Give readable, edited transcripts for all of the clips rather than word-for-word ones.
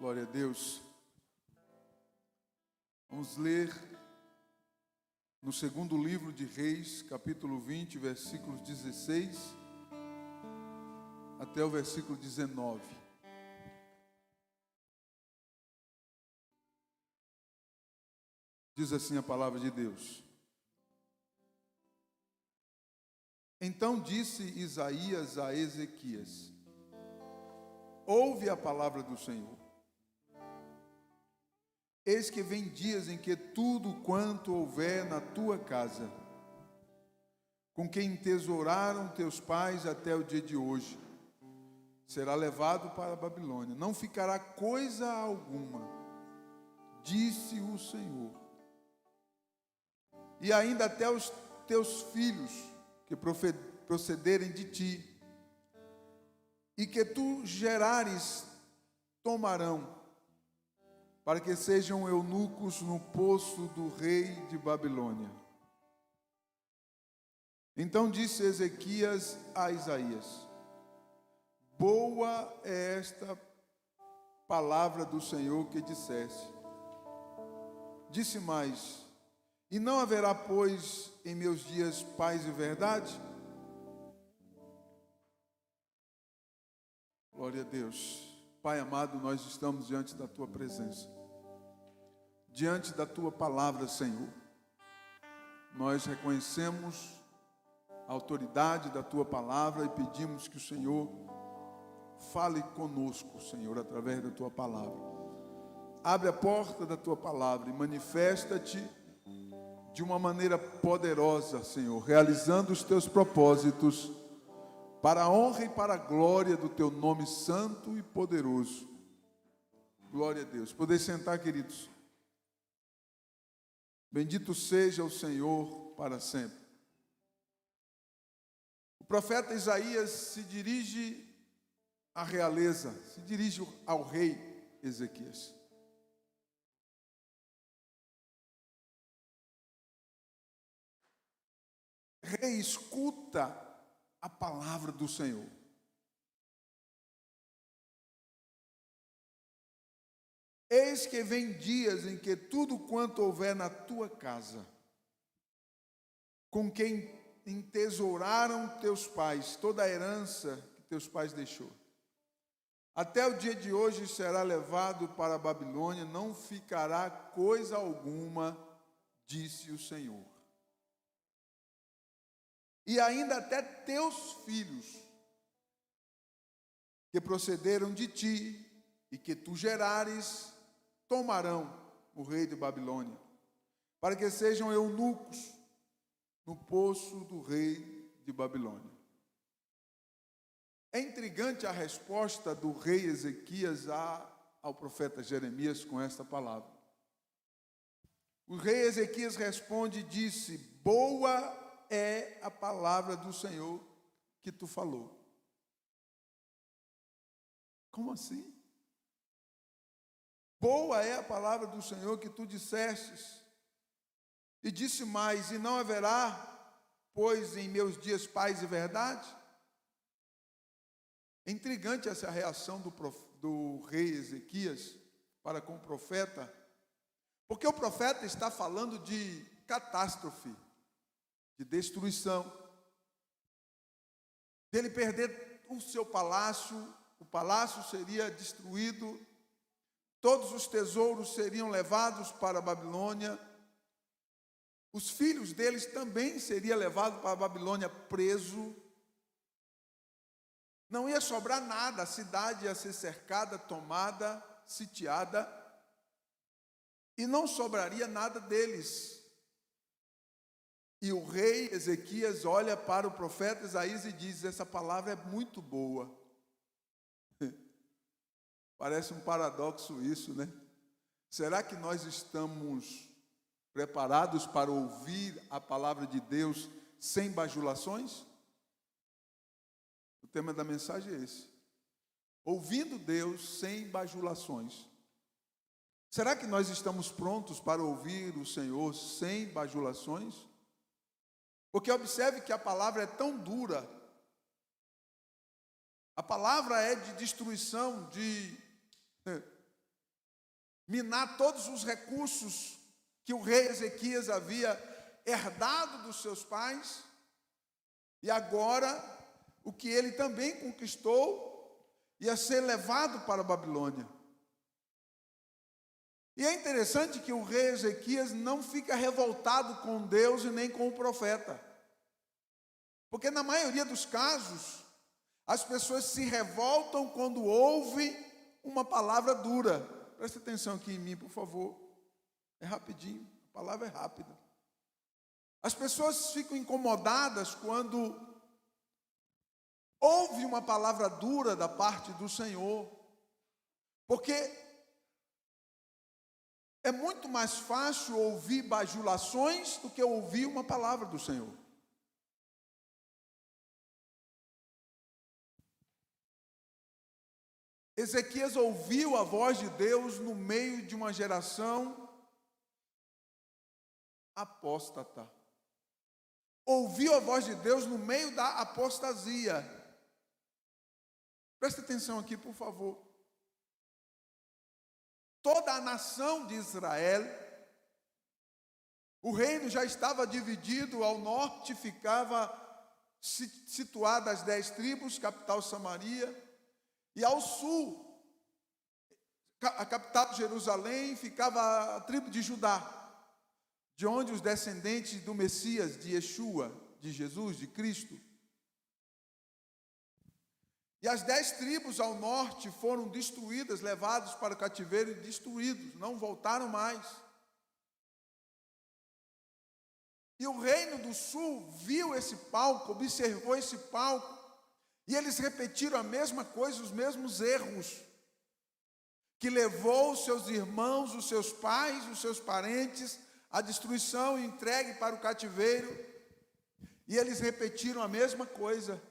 Glória a Deus. Vamos ler no segundo livro de Reis, capítulo 20, versículos 16 até o versículo 19. Diz assim a palavra de Deus. Então disse Isaías a Ezequias: ouve a palavra do Senhor. Eis que vem dias em que tudo quanto houver na tua casa, com quem entesouraram teus pais até o dia de hoje, será levado para a Babilônia. Não ficará coisa alguma, disse o Senhor. E ainda até os teus filhos que procederem de ti, e que tu gerares, tomarão, para que sejam eunucos no poço do rei de Babilônia. Então disse Ezequias a Isaías: boa é esta palavra do Senhor que disseste. Disse mais: e não haverá, pois, em meus dias paz e verdade? Glória a Deus. Pai amado, nós estamos diante da Tua presença, diante da Tua palavra, Senhor. Nós reconhecemos a autoridade da Tua palavra e pedimos que o Senhor fale conosco, Senhor, através da Tua palavra. Abre a porta da Tua palavra e manifesta-te de uma maneira poderosa, Senhor, realizando os Teus propósitos, para a honra e para a glória do Teu nome santo e poderoso. Glória a Deus. Poder sentar, queridos. Bendito seja o Senhor para sempre. O profeta Isaías se dirige à realeza, se dirige ao rei Ezequias. Rei, escuta a palavra do Senhor. Eis que vem dias em que tudo quanto houver na tua casa, com quem entesouraram teus pais, toda a herança que teus pais deixou, até o dia de hoje será levado para a Babilônia, não ficará coisa alguma, disse o Senhor. E ainda até teus filhos, que procederam de ti e que tu gerares, tomarão o rei de Babilônia, para que sejam eunucos no poço do rei de Babilônia. É intrigante a resposta do rei Ezequias ao profeta Jeremias com esta palavra. O rei Ezequias responde e disse: boa é a palavra do Senhor que tu falou. Como assim? Boa é a palavra do Senhor que tu dissestes. E disse mais: e não haverá, pois, em meus dias paz e verdade? É intrigante essa reação do rei Ezequias para com o profeta, porque o profeta está falando de catástrofe, de destruição, dele perder o seu palácio, o palácio seria destruído, todos os tesouros seriam levados para a Babilônia, os filhos deles também seriam levados para a Babilônia preso, não ia sobrar nada, a cidade ia ser cercada, tomada, sitiada, e não sobraria nada deles. E o rei Ezequias olha para o profeta Isaías e diz: essa palavra é muito boa. Parece um paradoxo isso, né? Será que nós estamos preparados para ouvir a palavra de Deus sem bajulações? O tema da mensagem é esse: ouvindo Deus sem bajulações. Será que nós estamos prontos para ouvir o Senhor sem bajulações? Porque observe que a palavra é tão dura, a palavra é de destruição, minar todos os recursos que o rei Ezequias havia herdado dos seus pais, e agora o que ele também conquistou ia ser levado para a Babilônia. E é interessante que o rei Ezequias não fica revoltado com Deus e nem com o profeta, porque na maioria dos casos as pessoas se revoltam quando ouvem uma palavra dura. Preste atenção aqui em mim, por favor. É rapidinho, a palavra é rápida. As pessoas ficam incomodadas quando ouvem uma palavra dura da parte do Senhor, porque é muito mais fácil ouvir bajulações do que ouvir uma palavra do Senhor. Ezequias ouviu a voz de Deus no meio de uma geração apóstata. Ouviu a voz de Deus no meio da apostasia. Presta atenção aqui, por favor. Toda a nação de Israel, o reino já estava dividido. Ao norte ficava situada as 10 tribos, capital Samaria. E ao sul, a capital Jerusalém, ficava a tribo de Judá, de onde os descendentes do Messias, de Yeshua, de Jesus, de Cristo. E as 10 tribos ao norte foram destruídas, levados para o cativeiro e destruídos, não voltaram mais. E o reino do sul viu esse palco, observou esse palco, e eles repetiram a mesma coisa, os mesmos erros, que levou os seus irmãos, os seus pais, os seus parentes à destruição e entregue para o cativeiro. E eles repetiram a mesma coisa.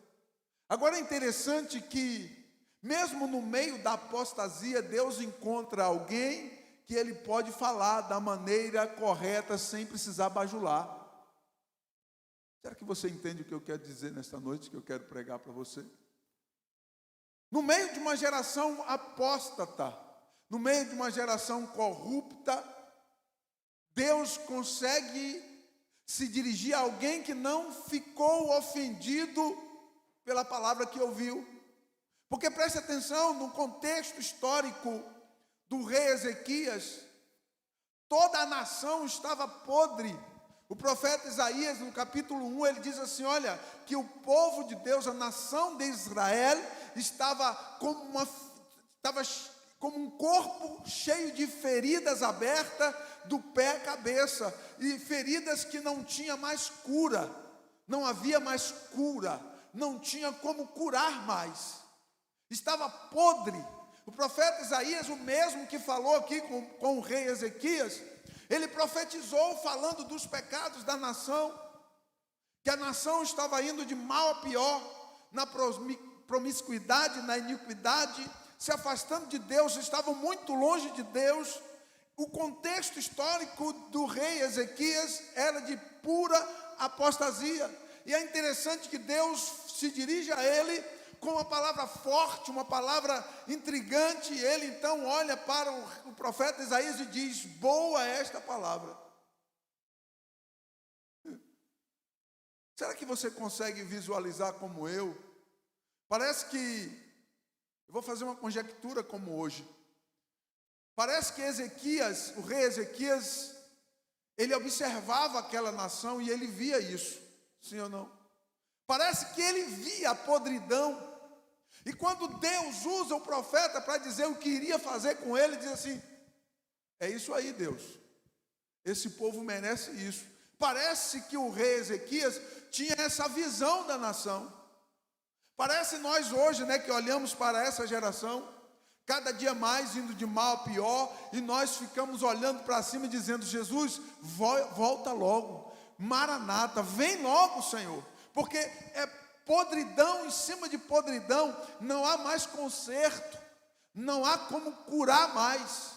Agora é interessante que, mesmo no meio da apostasia, Deus encontra alguém que ele pode falar da maneira correta, sem precisar bajular. Será que você entende o que eu quero dizer nesta noite, que eu quero pregar para você? No meio de uma geração apóstata, no meio de uma geração corrupta, Deus consegue se dirigir a alguém que não ficou ofendido pela palavra que ouviu. Porque preste atenção, no contexto histórico do rei Ezequias, toda a nação estava podre. O profeta Isaías, no capítulo 1, ele diz assim, olha, que o povo de Deus, a nação de Israel, estava como um corpo cheio de feridas abertas, do pé à cabeça, e feridas que não tinha mais cura, não havia mais cura, não tinha como curar mais, estava podre. O profeta Isaías, o mesmo que falou aqui com o rei Ezequias, ele profetizou falando dos pecados da nação, que a nação estava indo de mal a pior, na promiscuidade, na iniquidade, se afastando de Deus, estavam muito longe de Deus. O contexto histórico do rei Ezequias era de pura apostasia, e é interessante que Deus se dirige a ele com uma palavra forte, uma palavra intrigante, e ele então olha para o profeta Isaías e diz, boa é esta palavra. Será que você consegue visualizar como eu? Parece que, eu vou fazer uma conjectura como hoje, parece que Ezequias, o rei Ezequias, ele observava aquela nação e ele via isso, sim ou não? Parece que ele via a podridão. E quando Deus usa o profeta para dizer o que iria fazer com ele, diz assim, é isso aí, Deus, esse povo merece isso. Parece que o rei Ezequias tinha essa visão da nação. Parece nós hoje, né, que olhamos para essa geração, cada dia mais indo de mal a pior, e nós ficamos olhando para cima e dizendo, Jesus, volta logo, Maranata, vem logo, Senhor, porque é podridão em cima de podridão, não há mais conserto, não há como curar mais,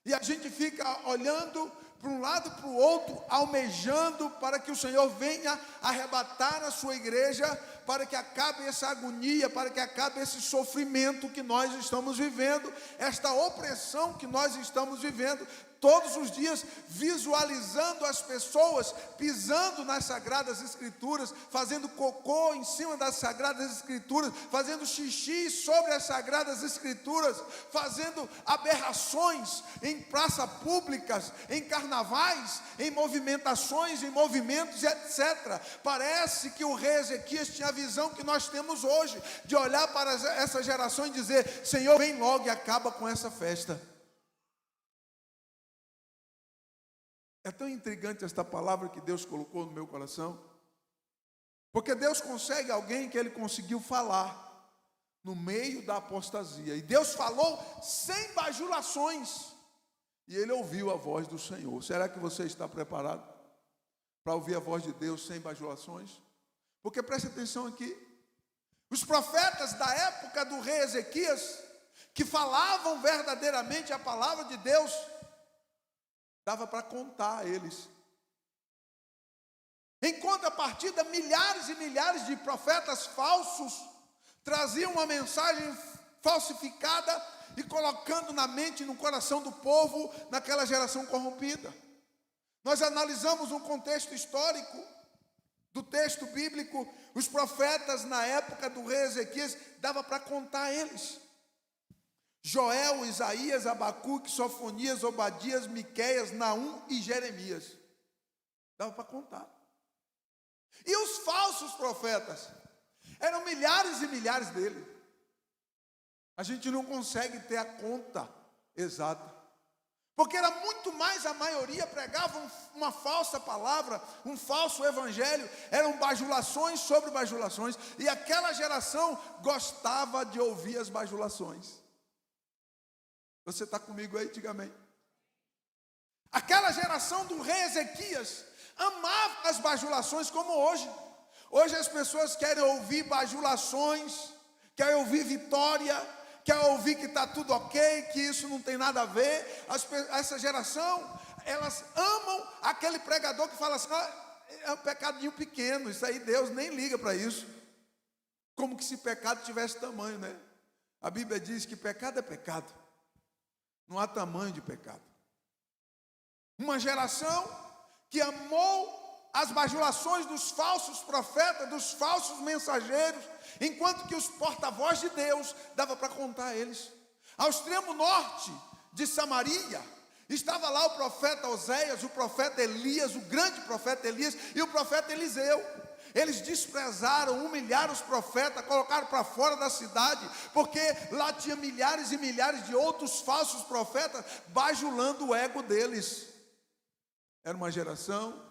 e a gente fica olhando para um lado e para o outro, almejando para que o Senhor venha arrebatar a sua igreja, para que acabe essa agonia, para que acabe esse sofrimento que nós estamos vivendo, esta opressão que nós estamos vivendo, todos os dias visualizando as pessoas pisando nas Sagradas Escrituras, fazendo cocô em cima das Sagradas Escrituras, fazendo xixi sobre as Sagradas Escrituras, fazendo aberrações em praças públicas, em carnavais, em movimentações, em movimentos, etc. Parece que o rei Ezequias tinha a visão que nós temos hoje, de olhar para essa geração e dizer: Senhor, vem logo e acaba com essa festa. É tão intrigante esta palavra que Deus colocou no meu coração, porque Deus consegue alguém que Ele conseguiu falar no meio da apostasia, e Deus falou sem bajulações, e Ele ouviu a voz do Senhor. Será que você está preparado para ouvir a voz de Deus sem bajulações? Porque preste atenção aqui, os profetas da época do rei Ezequias, que falavam verdadeiramente a palavra de Deus, dava para contar eles. Em contrapartida, milhares e milhares de profetas falsos traziam uma mensagem falsificada e colocando na mente e no coração do povo, naquela geração corrompida. Nós analisamos um contexto histórico do texto bíblico, os profetas na época do rei Ezequias, dava para contar eles. Joel, Isaías, Abacuque, Sofonias, Obadias, Miqueias, Naum e Jeremias. Dava para contar. E os falsos profetas? Eram milhares e milhares deles. A gente não consegue ter a conta exata. Porque era muito mais, a maioria pregava uma falsa palavra, um falso evangelho, eram bajulações sobre bajulações, e aquela geração gostava de ouvir as bajulações. Você está comigo aí? Diga amém. Aquela geração do rei Ezequias amava as bajulações como hoje. Hoje as pessoas querem ouvir bajulações, querem ouvir vitória, querem ouvir que está tudo ok, que isso não tem nada a ver. Essa geração, elas amam aquele pregador que fala assim: é um pecadinho pequeno, isso aí Deus nem liga para isso. Como que se pecado tivesse tamanho, né? A Bíblia diz que pecado é pecado. Não há tamanho de pecado. Uma geração que amou as bajulações dos falsos profetas, dos falsos mensageiros, enquanto que os porta-voz de Deus dava para contar eles. Ao extremo norte de Samaria, estava lá o profeta Oséias, o profeta Elias, o grande profeta Elias e o profeta Eliseu. Eles desprezaram, humilharam os profetas, colocaram para fora da cidade, porque lá tinha milhares e milhares de outros falsos profetas bajulando o ego deles. Era uma geração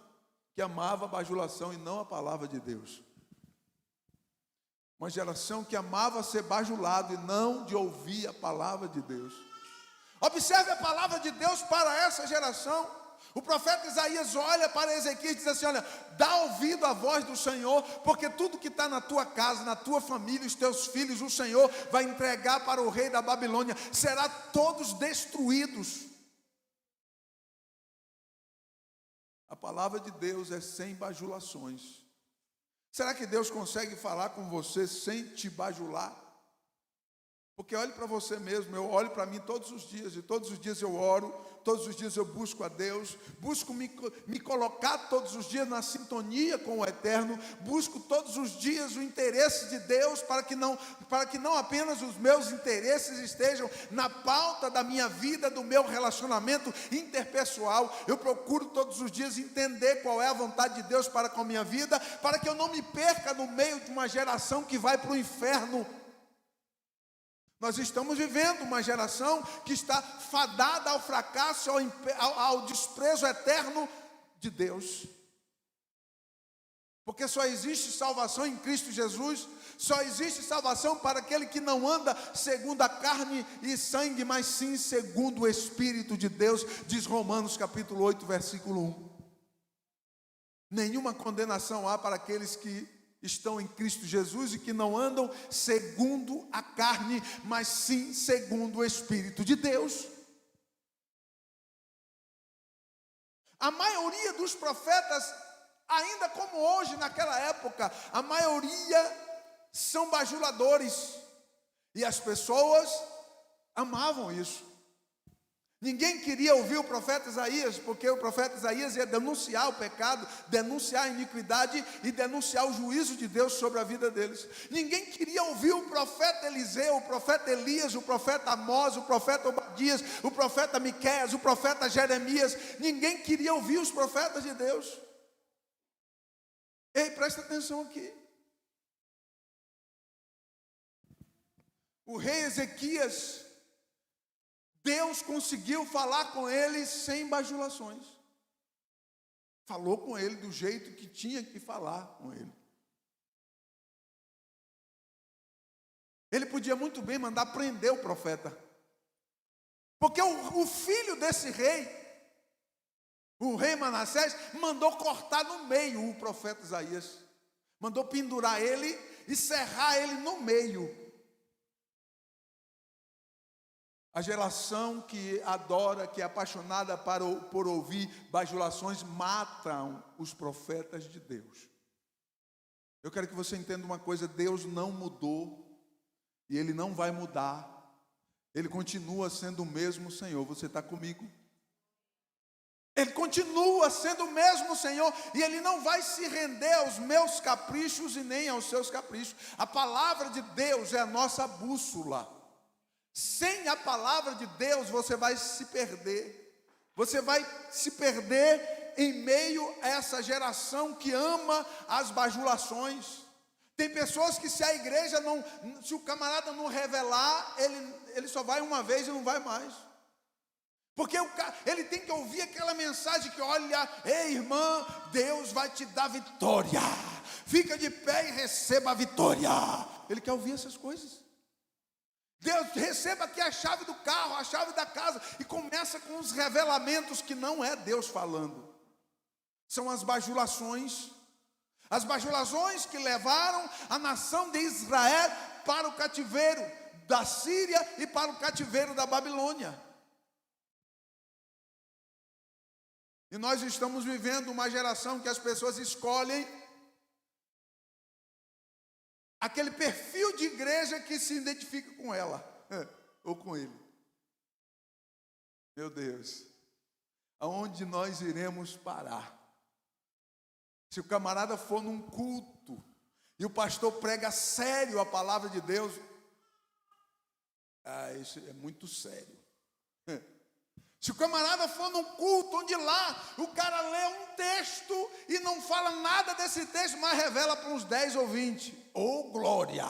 que amava a bajulação e não a palavra de Deus. Uma geração que amava ser bajulado e não de ouvir a palavra de Deus. Observe a palavra de Deus para essa geração. O profeta Isaías olha para Ezequias e diz assim: olha, dá ouvido à voz do Senhor, porque tudo que está na tua casa, na tua família, os teus filhos, o Senhor vai entregar para o rei da Babilônia, será todos destruídos. A palavra de Deus é sem bajulações. Será que Deus consegue falar com você sem te bajular? Porque olhe para você mesmo, eu olho para mim todos os dias, e todos os dias eu oro, todos os dias eu busco a Deus, busco me colocar todos os dias na sintonia com o Eterno, busco todos os dias o interesse de Deus, para que não apenas os meus interesses estejam na pauta da minha vida, do meu relacionamento interpessoal. Eu procuro todos os dias entender qual é a vontade de Deus para com a minha vida, para que eu não me perca no meio de uma geração que vai para o inferno. Nós estamos vivendo uma geração que está fadada ao fracasso, ao desprezo eterno de Deus. Porque só existe salvação em Cristo Jesus, só existe salvação para aquele que não anda segundo a carne e sangue, mas sim segundo o Espírito de Deus, diz Romanos capítulo 8, versículo 1. Nenhuma condenação há para aqueles que estão em Cristo Jesus e que não andam segundo a carne, mas sim segundo o Espírito de Deus. A maioria dos profetas, ainda como hoje naquela época, a maioria são bajuladores, e as pessoas amavam isso. Ninguém queria ouvir o profeta Isaías, porque o profeta Isaías ia denunciar o pecado, denunciar a iniquidade e denunciar o juízo de Deus sobre a vida deles. Ninguém queria ouvir o profeta Eliseu, o profeta Elias, o profeta Amós, o profeta Obadias, o profeta Miqueias, o profeta Jeremias. Ninguém queria ouvir os profetas de Deus. Ei, presta atenção aqui. O rei Ezequias, Deus conseguiu falar com ele sem bajulações. Falou com ele do jeito que tinha que falar com ele. Ele podia muito bem mandar prender o profeta. Porque o filho desse rei, o rei Manassés, mandou cortar no meio o profeta Isaías. Mandou pendurar ele e serrar ele no meio. A geração que adora, que é apaixonada por ouvir bajulações, matam os profetas de Deus. Eu quero que você entenda uma coisa: Deus não mudou e Ele não vai mudar. Ele continua sendo o mesmo Senhor. Você está comigo? Ele continua sendo o mesmo Senhor e Ele não vai se render aos meus caprichos e nem aos seus caprichos. A palavra de Deus é a nossa bússola. Sem a palavra de Deus você vai se perder. Você vai se perder em meio a essa geração que ama as bajulações. Tem pessoas que se a igreja não, se o camarada não revelar, ele só vai uma vez e não vai mais. Porque ele tem que ouvir aquela mensagem que olha, ei irmã, Deus vai te dar vitória. Fica de pé e receba a vitória. Ele quer ouvir essas coisas. Deus, receba aqui a chave do carro, a chave da casa, e começa com os revelamentos que não é Deus falando. São as bajulações que levaram a nação de Israel para o cativeiro da Síria e para o cativeiro da Babilônia. E nós estamos vivendo uma geração que as pessoas escolhem aquele perfil de igreja que se identifica com ela, ou com ele. Meu Deus, aonde nós iremos parar? Se o camarada for num culto, e o pastor prega sério a palavra de Deus, isso é muito sério. Se o camarada for num culto onde lá o cara lê um texto e não fala nada desse texto, mas revela para uns 10 ou 20. Oh glória!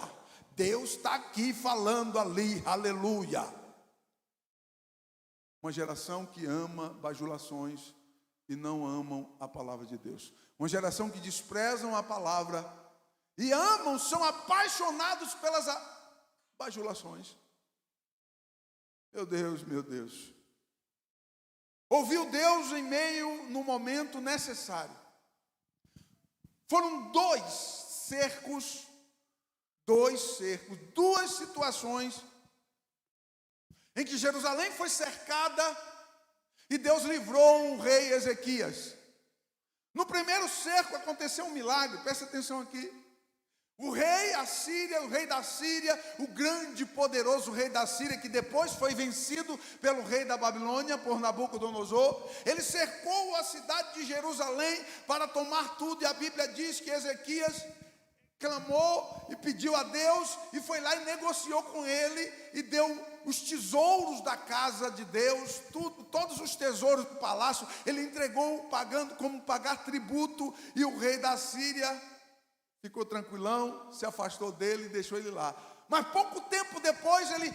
Deus está aqui falando ali, aleluia! Uma geração que ama bajulações e não amam a palavra de Deus. Uma geração que desprezam a palavra e amam, são apaixonados pelas bajulações. Meu Deus, meu Deus. Ouviu Deus no momento necessário. Foram dois cercos, duas situações em que Jerusalém foi cercada e Deus livrou o rei Ezequias. No primeiro cerco aconteceu um milagre, presta atenção aqui. O rei da Síria, o grande e poderoso rei da Síria, que depois foi vencido pelo rei da Babilônia, por Nabucodonosor, ele cercou a cidade de Jerusalém para tomar tudo, e a Bíblia diz que Ezequias clamou e pediu a Deus, e foi lá e negociou com ele, e deu os tesouros da casa de Deus, todos os tesouros do palácio, ele entregou pagando como pagar tributo, e o rei da Síria ficou tranquilão, se afastou dele e deixou ele lá. Mas pouco tempo depois ele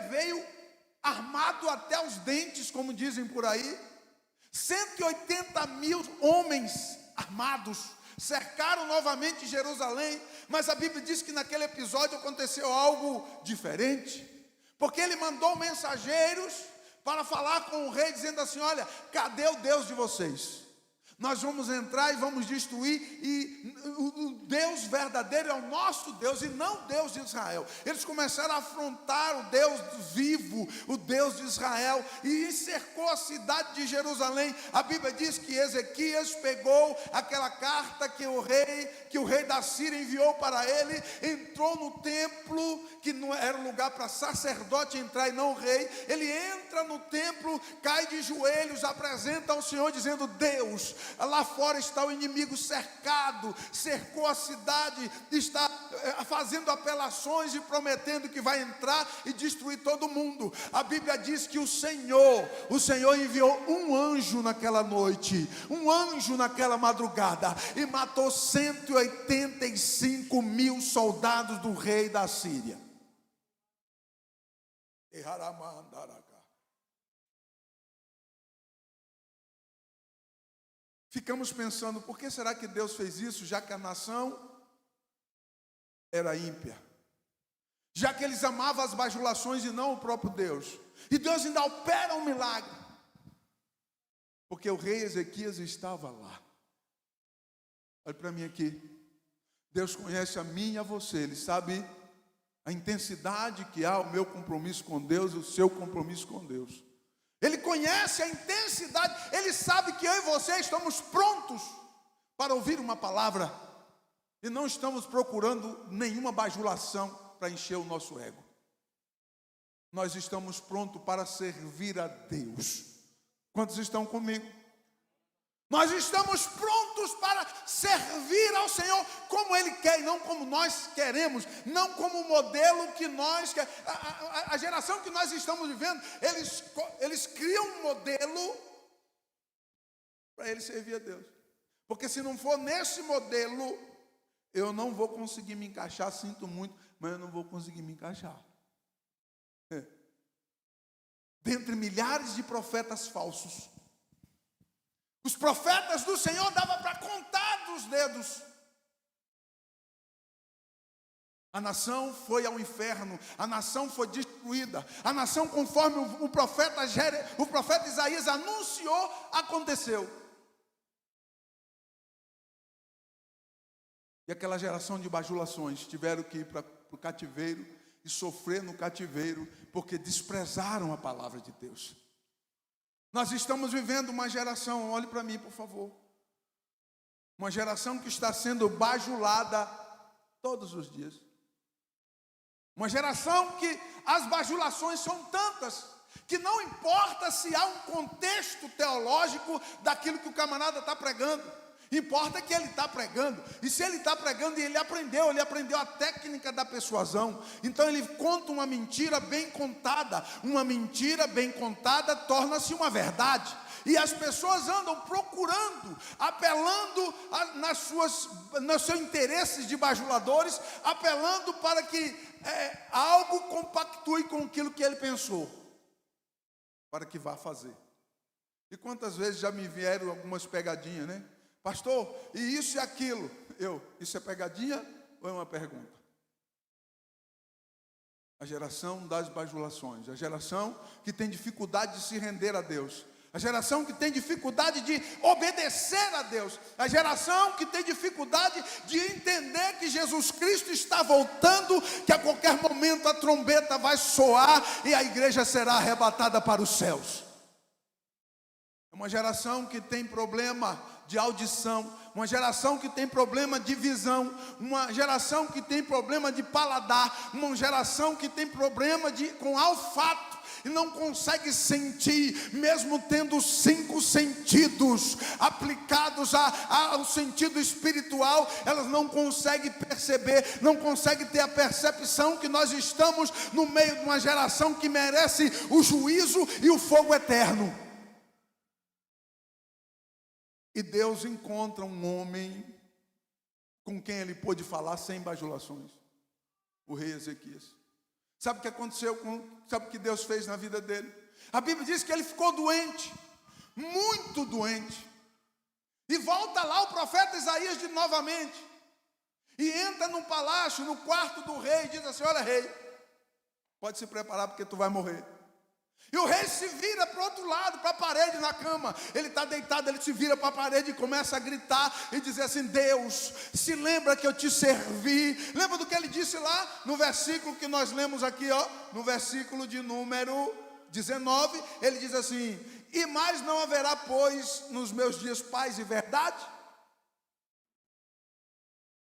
veio armado até os dentes, como dizem por aí. 180 mil homens armados cercaram novamente Jerusalém. Mas a Bíblia diz que naquele episódio aconteceu algo diferente. Porque ele mandou mensageiros para falar com o rei, dizendo assim: olha, cadê o Deus de vocês? Nós vamos entrar e vamos destruir, e o Deus verdadeiro é o nosso Deus e não o Deus de Israel. Eles começaram a afrontar o Deus vivo, o Deus de Israel, e cercou a cidade de Jerusalém. A Bíblia diz que Ezequias pegou aquela carta que o rei da Síria enviou para ele, entrou no templo, que não era lugar para sacerdote entrar e não o rei. Ele entra no templo, cai de joelhos, apresenta ao Senhor dizendo: Deus, lá fora está o inimigo cercado, cercou a cidade, está fazendo apelações e prometendo que vai entrar e destruir todo mundo. A Bíblia diz que o Senhor enviou um anjo naquela noite, um anjo naquela madrugada, e matou 185 mil soldados do rei da Síria. Ficamos pensando, por que será que Deus fez isso, já que a nação era ímpia? Já que eles amavam as bajulações e não o próprio Deus. E Deus ainda opera um milagre. Porque o rei Ezequias estava lá. Olha para mim aqui. Deus conhece a mim e a você. Ele sabe a intensidade que há o meu compromisso com Deus e o seu compromisso com Deus. Ele conhece a intensidade, Ele sabe que eu e você estamos prontos para ouvir uma palavra e não estamos procurando nenhuma bajulação para encher o nosso ego. Nós estamos prontos para servir a Deus. Quantos estão comigo? Nós estamos prontos para servir ao Senhor como Ele quer e não como nós queremos, não como o modelo que nós queremos. A geração que nós estamos vivendo, eles criam um modelo para eles servir a Deus. Porque se não for nesse modelo, eu não vou conseguir me encaixar, sinto muito, mas eu não vou conseguir me encaixar. Dentre milhares de profetas falsos, os profetas do Senhor dava para contar dos dedos. A nação foi ao inferno, a nação foi destruída, a nação, conforme o profeta Isaías anunciou, aconteceu. E aquela geração de bajulações tiveram que ir para o cativeiro e sofrer no cativeiro, porque desprezaram a palavra de Deus. Nós estamos vivendo uma geração, olhe para mim por favor, uma geração que está sendo bajulada todos os dias. Uma geração que as bajulações são tantas, que não importa se há um contexto teológico daquilo que o camarada está pregando. Importa que ele está pregando, e se ele está pregando e ele aprendeu a técnica da persuasão, então ele conta uma mentira bem contada torna-se uma verdade, e as pessoas andam procurando, apelando nos seus interesses de bajuladores, apelando para que algo compactue com aquilo que ele pensou, para que vá fazer. E quantas vezes já me vieram algumas pegadinhas, né? Pastor, e isso e aquilo? Isso é pegadinha ou é uma pergunta? A geração das bajulações, a geração que tem dificuldade de se render a Deus, a geração que tem dificuldade de obedecer a Deus, a geração que tem dificuldade de entender que Jesus Cristo está voltando, que a qualquer momento a trombeta vai soar e a igreja será arrebatada para os céus. É uma geração que tem problema de audição, uma geração que tem problema de visão, uma geração que tem problema de paladar, uma geração que tem problema com olfato e não consegue sentir, mesmo tendo 5 sentidos aplicados ao sentido espiritual, elas não conseguem perceber, não conseguem ter a percepção que nós estamos no meio de uma geração que merece o juízo e o fogo eterno. E Deus encontra um homem com quem ele pôde falar sem bajulações, o rei Ezequias. Sabe o que aconteceu? Sabe o que Deus fez na vida dele? A Bíblia diz que ele ficou doente, muito doente. E volta lá o profeta Isaías novamente. E entra no palácio, no quarto do rei, e diz assim: olha, rei, pode se preparar porque tu vai morrer. E o rei se vira para o outro lado, para a parede na cama. Ele está deitado, ele se vira para a parede e começa a gritar e dizer assim: Deus, se lembra que eu te servi. Lembra do que ele disse lá no versículo que nós lemos aqui, ó, no versículo de número 19. Ele diz assim: e mais não haverá, pois, nos meus dias paz e verdade?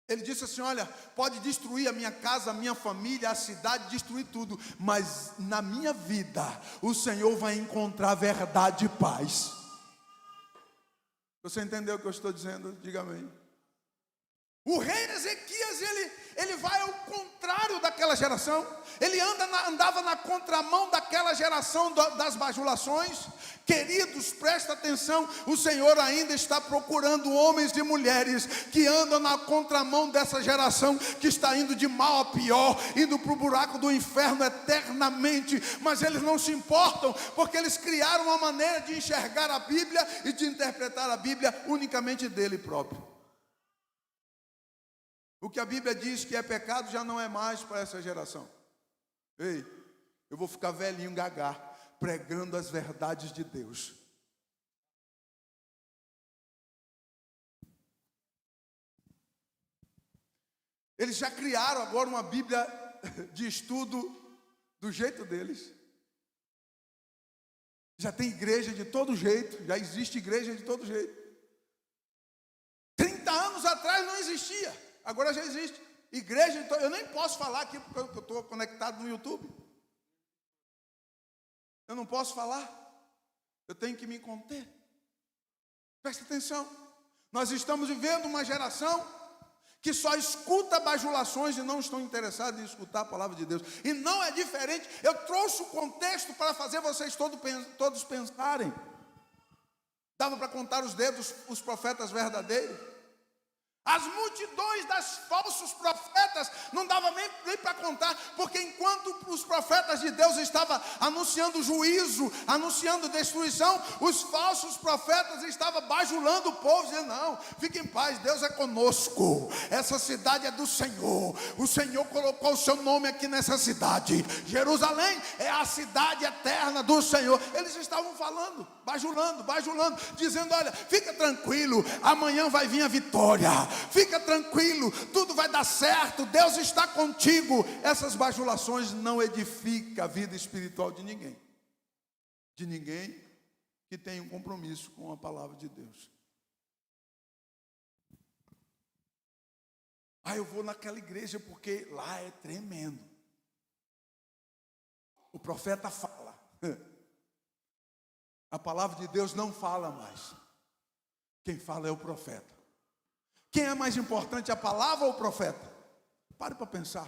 Ele disse assim: olha, pode destruir a minha casa, a minha família, a cidade, destruir tudo, mas na minha vida o Senhor vai encontrar verdade e paz. Você entendeu o que eu estou dizendo? Diga amém. O rei Ezequias, ele vai ao contrário daquela geração. Ele andava na contramão daquela geração das bajulações. Queridos, presta atenção, o Senhor ainda está procurando homens e mulheres que andam na contramão dessa geração que está indo de mal a pior, indo para o buraco do inferno eternamente, mas eles não se importam, porque eles criaram uma maneira de enxergar a Bíblia e de interpretar a Bíblia unicamente dele próprio. O que a Bíblia diz que é pecado já não é mais para essa geração. Ei, eu vou ficar velhinho gagá, pregando as verdades de Deus. Eles já criaram agora uma Bíblia de estudo do jeito deles. Já tem igreja de todo jeito, já existe igreja de todo jeito. 30 anos atrás não existia, agora já existe igreja de todo. Eu nem posso falar aqui porque eu estou conectado no YouTube. Eu não posso falar, eu tenho que me conter. Presta atenção, nós estamos vivendo uma geração que só escuta bajulações e não estão interessados em escutar a palavra de Deus. E não é diferente. Eu trouxe o contexto para fazer vocês todos pensarem. Dava para contar os dedos os profetas verdadeiros. As multidões das falsos profetas não dava nem para contar, porque enquanto os profetas de Deus estavam anunciando juízo, anunciando destruição, os falsos profetas estavam bajulando o povo, dizendo: não, fique em paz, Deus é conosco, essa cidade é do Senhor, o Senhor colocou o seu nome aqui nessa cidade, Jerusalém é a cidade eterna do Senhor. Eles estavam falando, bajulando, dizendo: olha, fica tranquilo, amanhã vai vir a vitória. Fica tranquilo, tudo vai dar certo, Deus está contigo. Essas bajulações não edificam a vida espiritual de ninguém que tem um compromisso com a palavra de Deus. Eu vou naquela igreja porque lá é tremendo. O profeta fala, a palavra de Deus não fala mais. Quem fala é o profeta. Quem é mais importante, a palavra ou o profeta? Pare para pensar.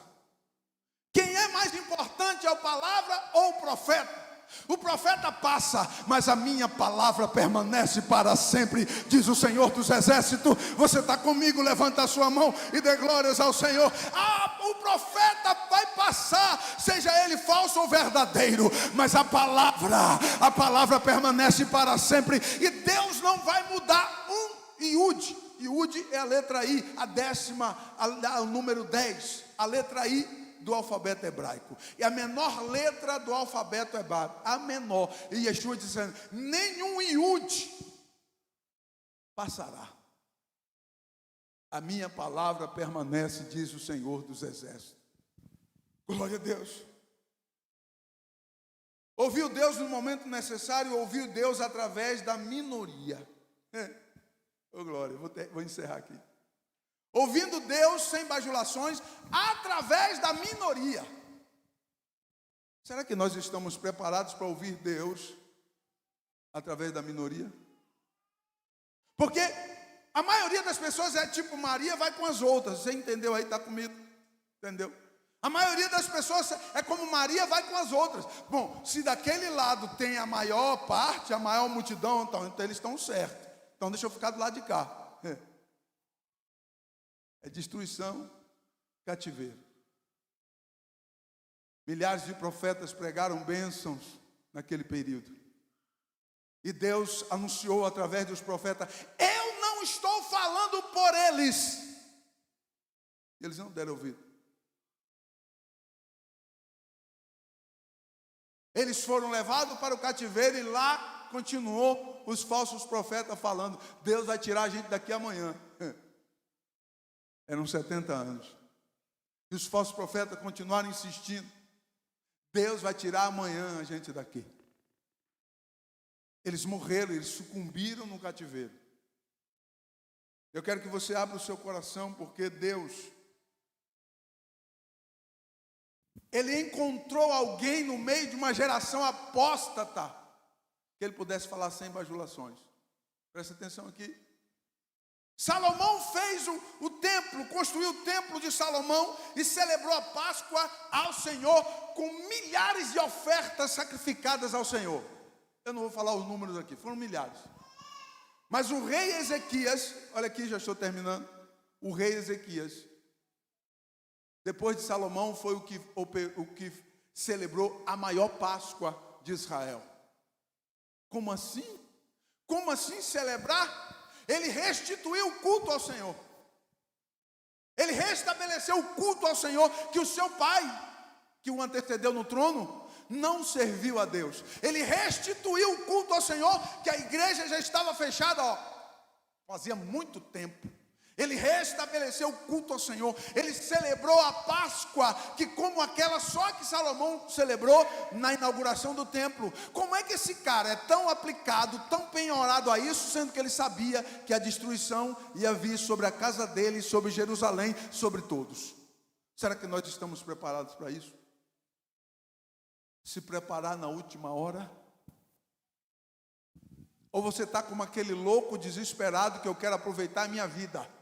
Quem é mais importante, a palavra ou o profeta? O profeta passa, mas a minha palavra permanece para sempre, diz o Senhor dos Exércitos. Você está comigo? Levanta a sua mão e dê glórias ao Senhor. O profeta vai passar, seja ele falso ou verdadeiro, mas a palavra permanece para sempre, e Deus não vai mudar um iude. Iude é a letra I, a décima, o número 10, a letra I do alfabeto hebraico. E a menor letra do alfabeto hebraico, a menor. E Yeshua dizendo: nenhum iude passará. A minha palavra permanece, diz o Senhor dos Exércitos. Glória a Deus. Ouviu Deus no momento necessário, ouviu Deus através da minoria. Glória, vou encerrar aqui. Ouvindo Deus sem bajulações, através da minoria. Será que nós estamos preparados para ouvir Deus através da minoria? Porque a maioria das pessoas é tipo Maria vai com as outras. Você entendeu aí? Está comigo? Entendeu? A maioria das pessoas é como Maria vai com as outras. Bom, se daquele lado tem a maior parte, a maior multidão, então eles estão certos. Então deixa eu ficar do lado de cá. É destruição, cativeiro. Milhares de profetas pregaram bênçãos naquele período. E Deus anunciou através dos profetas: eu não estou falando por eles. Eles não deram ouvido. Eles foram levados para o cativeiro e lá continuou os falsos profetas falando: Deus vai tirar a gente daqui amanhã. Eram 70 anos. E os falsos profetas continuaram insistindo: Deus vai tirar amanhã a gente daqui. Eles morreram, eles sucumbiram no cativeiro. Eu quero que você abra o seu coração, porque Deus, Ele encontrou alguém no meio de uma geração apóstata, que Ele pudesse falar sem bajulações. Presta atenção aqui. Salomão fez o templo, construiu o templo de Salomão e celebrou a Páscoa ao Senhor com milhares de ofertas sacrificadas ao Senhor. Eu não vou falar os números aqui, foram milhares. Mas o rei Ezequias, olha aqui, já estou terminando. O rei Ezequias, depois de Salomão, foi o que celebrou a maior Páscoa de Israel. Como assim? Como assim celebrar? Ele restituiu o culto ao Senhor. Ele restabeleceu o culto ao Senhor que o seu pai, que o antecedeu no trono, não serviu a Deus. Ele restituiu o culto ao Senhor, que a igreja já estava fechada, fazia muito tempo. Ele restabeleceu o culto ao Senhor. Ele celebrou a Páscoa, que como aquela só que Salomão celebrou na inauguração do templo. Como é que esse cara é tão aplicado, tão penhorado a isso, sendo que ele sabia que a destruição ia vir sobre a casa dele, sobre Jerusalém, sobre todos? Será que nós estamos preparados para isso? Se preparar na última hora? Ou você está como aquele louco desesperado que eu quero aproveitar a minha vida?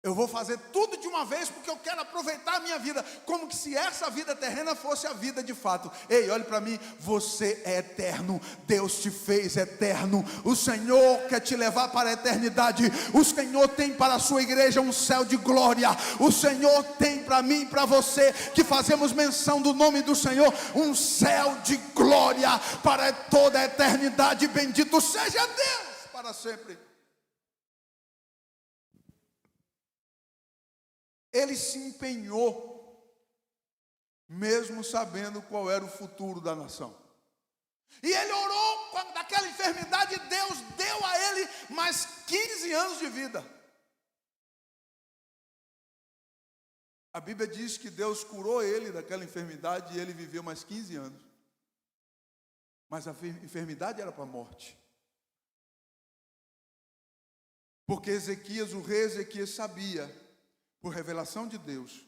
Eu vou fazer tudo de uma vez porque eu quero aproveitar a minha vida, como que se essa vida terrena fosse a vida de fato. Ei, olhe para mim, você é eterno, Deus te fez eterno, o Senhor quer te levar para a eternidade, o Senhor tem para a sua igreja um céu de glória, o Senhor tem para mim e para você, que fazemos menção do nome do Senhor, um céu de glória para toda a eternidade. Bendito seja Deus para sempre. Ele se empenhou, mesmo sabendo qual era o futuro da nação. E ele orou daquela enfermidade, Deus deu a ele mais 15 anos de vida. A Bíblia diz que Deus curou ele daquela enfermidade e ele viveu mais 15 anos. Mas a enfermidade era para a morte. Porque Ezequias, o rei Ezequias, sabia, por revelação de Deus,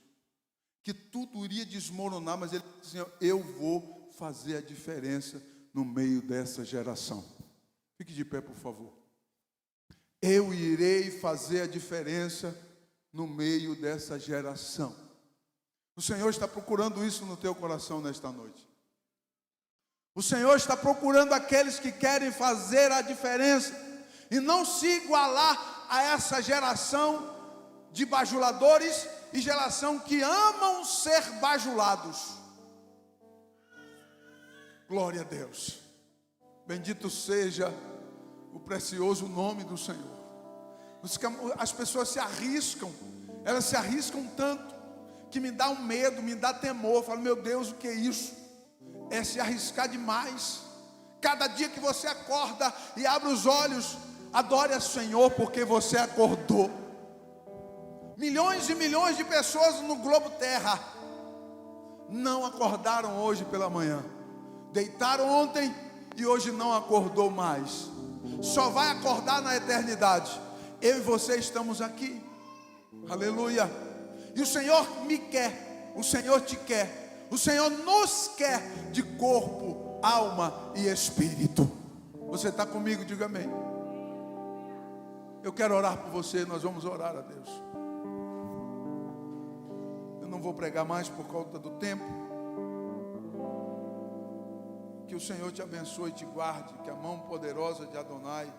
que tudo iria desmoronar, mas ele disse assim: eu vou fazer a diferença no meio dessa geração. Fique de pé, por favor. Eu irei fazer a diferença no meio dessa geração. O Senhor está procurando isso no teu coração nesta noite. O Senhor está procurando aqueles que querem fazer a diferença e não se igualar a essa geração de bajuladores e geração que amam ser bajulados. Glória a Deus. Bendito seja o precioso nome do Senhor. As pessoas se arriscam, elas se arriscam tanto que me dá um medo, me dá temor. Eu falo: meu Deus, o que é isso? É se arriscar demais. Cada dia que você acorda e abre os olhos, adore ao Senhor, porque você acordou. Milhões e milhões de pessoas no globo terra não acordaram hoje pela manhã. Deitaram ontem e hoje não acordou mais. Só vai acordar na eternidade. Eu e você estamos aqui. Aleluia. E o Senhor me quer, o Senhor te quer, o Senhor nos quer de corpo, alma e espírito. Você está comigo? Diga amém. Eu quero orar por você, nós vamos orar a Deus. Eu não vou pregar mais por conta do tempo. Que o Senhor te abençoe e te guarde, que a mão poderosa de Adonai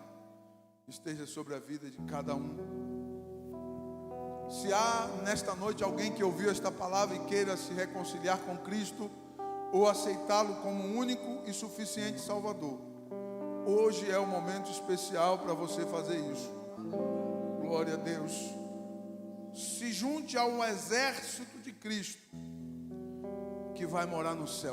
esteja sobre a vida de cada um. Se há nesta noite alguém que ouviu esta palavra e queira se reconciliar com Cristo, ou aceitá-lo como único e suficiente Salvador, hoje é o momento especial para você fazer isso. Glória a Deus. Se junte ao exército de Cristo que vai morar no céu.